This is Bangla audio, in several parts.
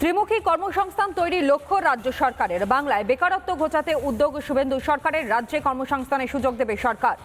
ত্রিমুখী কর্মসংস্থান তৈরির লক্ষ্য রাজ্য সরকারের। বাংলায় বেকারত্ব ঘোচাতে উদ্যোগ শুভেন্দু সরকারের। রাজ্যে কর্মসংস্থানের সুযোগ দেবে সরকার।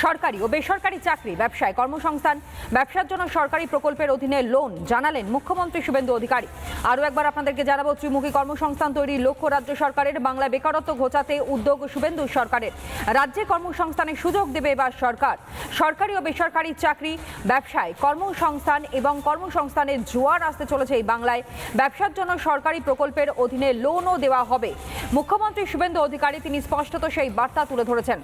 সরকারি ও বেসরকারি চাকরি, ব্যবসায় কর্মসংস্থান, ব্যবসার জন্য সরকারি প্রকল্পের অধীনে লোন জানালেন মুখ্যমন্ত্রী শুভেন্দু অধিকারী। আরও একবার আপনাদেরকে জানাবো, ত্রিমুখী কর্মসংস্থান তৈরির লক্ষ্য রাজ্য সরকারের। বাংলায় বেকারত্ব ঘোচাতে উদ্যোগ শুভেন্দু সরকারের। রাজ্যে কর্মসংস্থানের সুযোগ দেবে এবার সরকার। সরকারি ও বেসরকারি চাকরি, ব্যবসায় কর্মসংস্থান এবং কর্মসংস্থানের জোয়ার আসতে চলেছে এই বাংলায়। ব্যবসার জন্য সরকারি প্রকল্পের অধীনে লোনও দেওয়া হবে। মুখ্যমন্ত্রী শুভেন্দু অধিকারী তিনি স্পষ্টত সেই বার্তা তুলে ধরেছেন।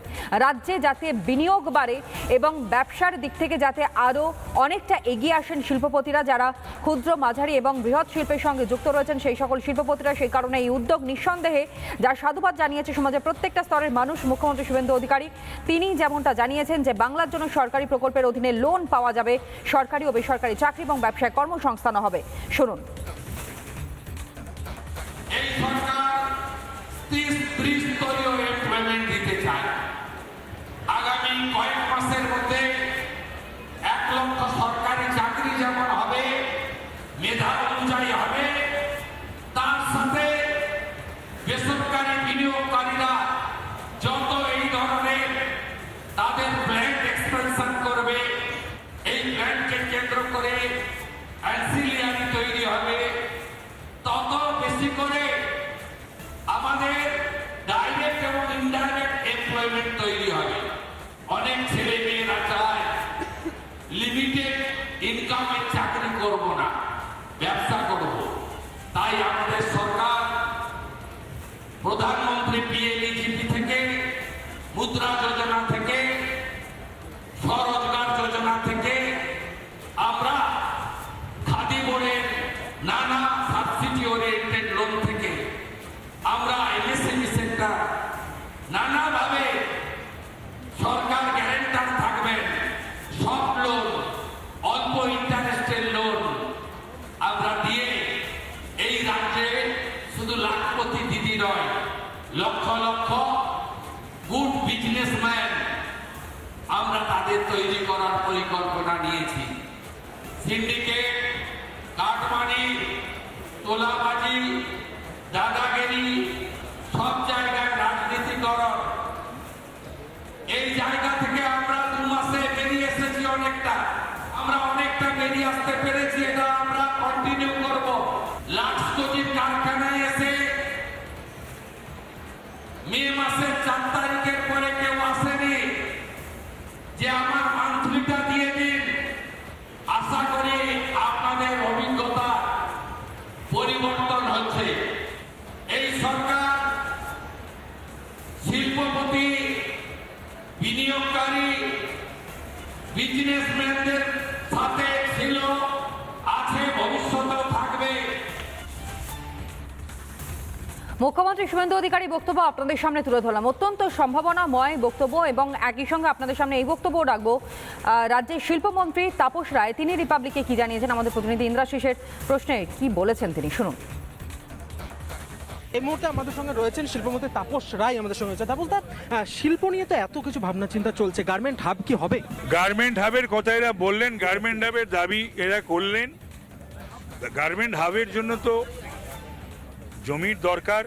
রাজ্যে যাতে বিনিয়োগ বাড়ে এবং ব্যবসার দিক থেকে যাতে আরও অনেকটা এগিয়ে আসেন শিল্পপতিরা, যারা ক্ষুদ্র, মাঝারি এবং বৃহৎ শিল্পের সঙ্গে যুক্ত রয়েছেন সেই সকল শিল্পপতিরা। সেই কারণে এই উদ্যোগ নিঃসন্দেহে যার সাধুবাদ জানিয়েছে সমাজের প্রত্যেকটা স্তরের মানুষ। মুখ্যমন্ত্রী শুভেন্দু অধিকারী তিনি যেমনটা জানিয়েছেন যে বাংলার জন্য সরকারি প্রকল্পের অধীনে লোন পাওয়া যাবে, সরকারি ও বেসরকারি চাকরি এবং ব্যবসায় কর্মসংস্থান হবে। শুনুন। এই সরকার ত্রিস্তরীয় এমপ্লয়মেন্ট দিতে চায়। আগামী কয়েক মাসের মধ্যে 1 লক্ষ সরকারি চাকরি যেমন হবে, মেধা অনুযায়ী হবে, তার সাথে বেসরকারি বিনিয়োগকারীরা যত এই ধরনের তাদের প্ল্যান্ট এক্সপেনশন করবে, এই প্ল্যান্টকে কেন্দ্র করে অ্যান্সিলিয়ারি তৈরি হবে, তত বেশি করে আমাদের ডাইরেক্ট এবং ইনডাইরেক্ট এমপ্লয়মেন্ট তৈরি হবে। অনেক ছেলে মেয়েরা চায় লিমিটেড ইনকামের চাকরি করব না, ব্যবসা করব। তাই আমাদের সরকার প্রধানমন্ত্রী পিএমইজিপি থেকে, মুদ্রা যোজনা থেকে, স্বরোজগার যোজনা থেকে, আমরা খাদি বোর্ডের নানা সাবসিডি ওরিয়েন্টেড লোন থেকে, আমরা এমএসএমই সেক্টর, নানাভাবে সরকার গ্যারান্টার থাকবেন। সব লোন, অল্প ইন্টারেস্টের লোন আমরা দিয়ে এই রাজ্যে শুধু লাখপতি দিদি নয়, লক্ষ লক্ষ গুড বিজনেসম্যান আমরা তাদের তৈরি করার পরিকল্পনা নিয়েছি। সিন্ডিকেট, কাটমানি, তোলাবাজি, দাদাগিরি, সব জায়গায় রাজনীতিকরণ, এই জায়গা থেকে আমরা 2 মাসে বেরিয়ে এসেছি। আমরা অনেকটা বেরিয়ে আসতে পেরেছি। এটা আমরা কন্টিনিউ করব। লাক্সকোজির কারখানায় এসে মে মাসের 4 তারিখের পরে কেউ আসেনি যে আমার মান্থলিটা দিয়ে দিন। আশা করি আপনাদের অভিজ্ঞতা পরিবর্তন হচ্ছে। এই সরকার শিল্পপতি, বিনিয়োগকারী, বিজনেসম্যানদের সাথে ছিল, আছে, ভবিষ্যতেও থাকবে। মুখ্যমন্ত্রী শুভেন্দু অধিকারী বক্তব্য আপনাদের সামনে তুলে ধরলাম। অত্যন্ত সম্ভাবনাময় বক্তব্য এবং একই সঙ্গে আপনাদের সামনে এই বক্তব্য রাখবো রাজ্যের শিল্পমন্ত্রী তাপস রায়। তিনি রিপাবলিকে কি জানিয়েছেন, আমাদের প্রতিনিধি ইন্দ্রাশিসের প্রশ্নে কি বলেছেন তিনি, শুনুন। এই মুহূর্তে আমাদের সঙ্গে রয়েছেন শিল্পমন্ত্রী তাপস রায় আমাদের সঙ্গে রয়েছে। তাপস দা, শিল্প নিয়ে তো এত কিছু ভাবনা চিন্তা চলছে, গার্মেন্ট হাব কি হবে? গার্মেন্ট হাবের কথা এরা বললেন, গার্মেন্ট হাবের দাবি এরা করলেন। গার্মেন্ট হাবের জন্য তো জমির দরকার।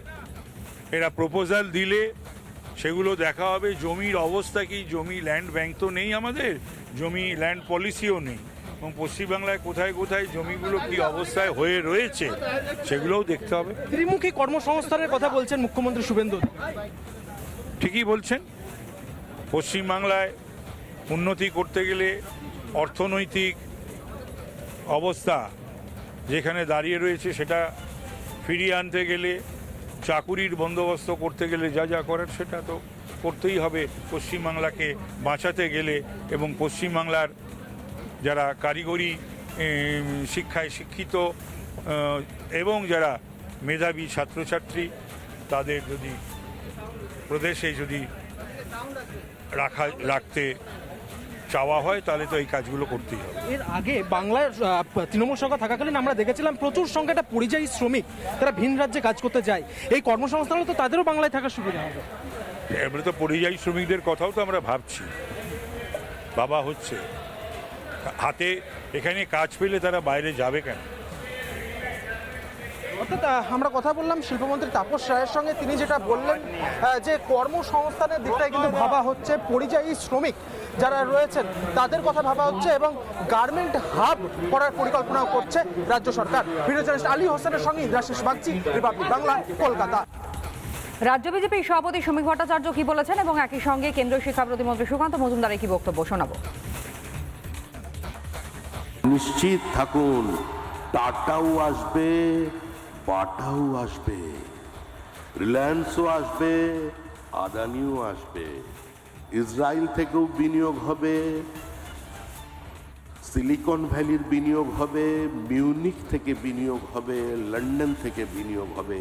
এরা প্রপোজাল দিলে সেগুলো দেখা হবে। জমির অবস্থা কি, জমি ল্যান্ড ব্যাংক তো নেই আমাদের, জমি ল্যান্ড পলিসিও নেই, এবং পশ্চিমবাংলায় কোথায় কোথায় জমিগুলো কি অবস্থায় হয়ে রয়েছে সেগুলোও দেখতে হবে। ত্রিমুখী কর্মসংস্থানের কথা বলছেন মুখ্যমন্ত্রী শুভেন্দু। ঠিকই বলছেন। পশ্চিমবাংলায় উন্নতি করতে গেলে অর্থনৈতিক অবস্থা যেখানে দাঁড়িয়ে রয়েছে সেটা ফিরিয়ে আনতে গেলে, চাকুরির বন্দোবস্ত করতে গেলে যা যা করার সেটা তো করতেই হবে পশ্চিমবাংলাকে বাঁচাতে গেলে। এবং পশ্চিমবাংলার যারা কারিগরি শিক্ষায় শিক্ষিত এবং যারা মেধাবী ছাত্রছাত্রী, তাদের যদি প্রদেশে যদি রাখতে চাওয়া হয় তাহলে তো এই কাজগুলো করতেই হবে। এর আগে বাংলার তৃণমূল সরকার থাকাকালীন আমরা দেখেছিলাম প্রচুর সংখ্যাটা পরিযায়ী শ্রমিক, তারা ভিন রাজ্যে কাজ করতে যায়। এই কর্মসংস্থানে তো তাদেরও বাংলায় থাকার সুবিধা হবে। এবারে তো পরিযায়ী শ্রমিকদের কথাও তো আমরা ভাবছি, ভাবা হচ্ছে। হাতে এখানে কাজ পেলে তারা বাইরে যাবে কেন? অর্থাৎ আমরা কথা বললাম শিল্পমন্ত্রী তাপস রায়ের সঙ্গে, তিনি যেটা বললেন যে কর্মসংস্থানের দিকটাই কিন্তু ভাবা হচ্ছে, পরিযায়ী শ্রমিক যারা রয়েছেন তাদের কথা ভাবা হচ্ছে এবং গার্মেন্ট হাব করার পরিকল্পনা করছে রাজ্য সরকার। ভিডিও জার্নালিস্ট আলী হোসেনের সঙ্গে ইন্দ্রাশিস বাগচি, রিপাবলিক বাংলা, কলকাতা। রাজ্য বিজেপির সভাপতি শ্রমিক ভট্টাচার্য কি বলেছেন এবং একই সঙ্গে কেন্দ্রীয় শিক্ষা প্রতিমন্ত্রী সুকান্ত মজুমদারের কি বক্তব্য শোনাবো। নিশ্চিত থাকুন, টাটাও আসবে, বাটাও আসবে, রিলায়েন্সও আসবে, আদানিও আসবে, ইসরায়েল থেকেও বিনিয়োগ হবে, সিলিকন ভ্যালির বিনিয়োগ হবে, মিউনিক থেকে বিনিয়োগ হবে, লন্ডন থেকে বিনিয়োগ হবে।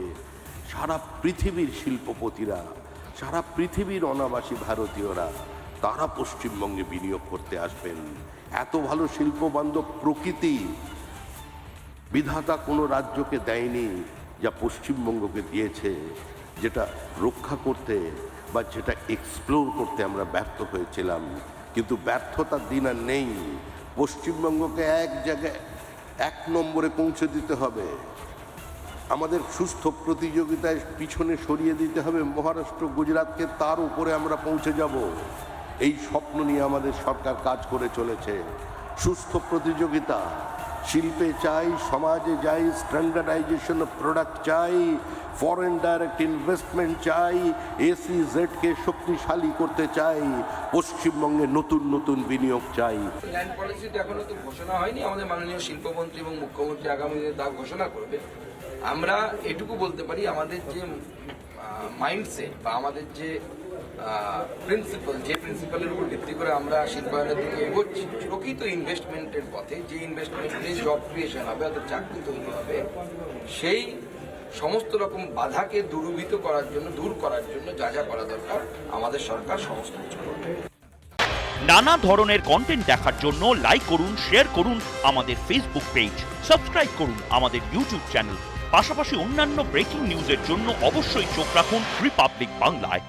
সারা পৃথিবীর শিল্পপতিরা, সারা পৃথিবীর অনাবাসী ভারতীয়রা তারা পশ্চিমবঙ্গে বিনিয়োগ করতে আসবেন। এত ভালো শিল্পবান্ধব প্রকৃতি বিধাতা কোনো রাজ্যকে দেয়নি যা পশ্চিমবঙ্গকে দিয়েছে, যেটা রক্ষা করতে বা যেটা এক্সপ্লোর করতে আমরা ব্যর্থ হয়েছিলাম। কিন্তু ব্যর্থতার দিন আর নেই। পশ্চিমবঙ্গকে এক জায়গায় 1 নম্বরে পৌঁছে দিতে হবে। আমাদের সুস্থ প্রতিযোগিতায় পিছনে সরিয়ে দিতে হবে মহারাষ্ট্র, গুজরাটকে, তার উপরে আমরা পৌঁছে যাব। এই স্বপ্ন নিয়ে আমাদের সরকার কাজ করে চলেছে। সুস্থ প্রতিযোগিতা শিল্পে চাই, সমাজে চাই, স্ট্যান্ডার্ডাইজেশন অফ প্রোডাক্ট চাই, ফরেন ডাইরেক্ট ইনভেস্টমেন্ট চাই, এসইজেডকে শক্তিশালী করতে চাই, পশ্চিমবঙ্গে নতুন নতুন বিনিয়োগ চাই। ল্যান্ড পলিসিটা এখনো তো ঘোষণা হয়নি। আমাদের মাননীয় শিল্পমন্ত্রী এবং মুখ্যমন্ত্রী আগামী দিনে তা ঘোষণা করবে। আমরা এটুকু বলতে পারি, আমাদের যে মাইন্ডসেট বা আমাদের যে প্রিন্সিপালের উপর ভিত্তি করে আমরা শিল্পায়নের দিকে এগোচ্ছি, প্রকৃত ইনভেস্টমেন্টের পথে, যে ইনভেস্টমেন্টে জব ক্রিয়েশন হবে, অর্থাৎ চাকরি তৈরি হবে, সেই সমস্ত রকম বাধাকে দূর করার জন্য যা যা করা দরকার আমাদের সরকার সমস্ত কিছু করবে। নানা ধরনের কন্টেন্ট দেখার জন্য লাইক করুন, শেয়ার করুন আমাদের ফেসবুক পেজ, সাবস্ক্রাইব করুন আমাদের ইউটিউব চ্যানেল। পাশাপাশি অন্যান্য ব্রেকিং নিউজের জন্য অবশ্যই চোখ রাখুন রিপাবলিক বাংলায়।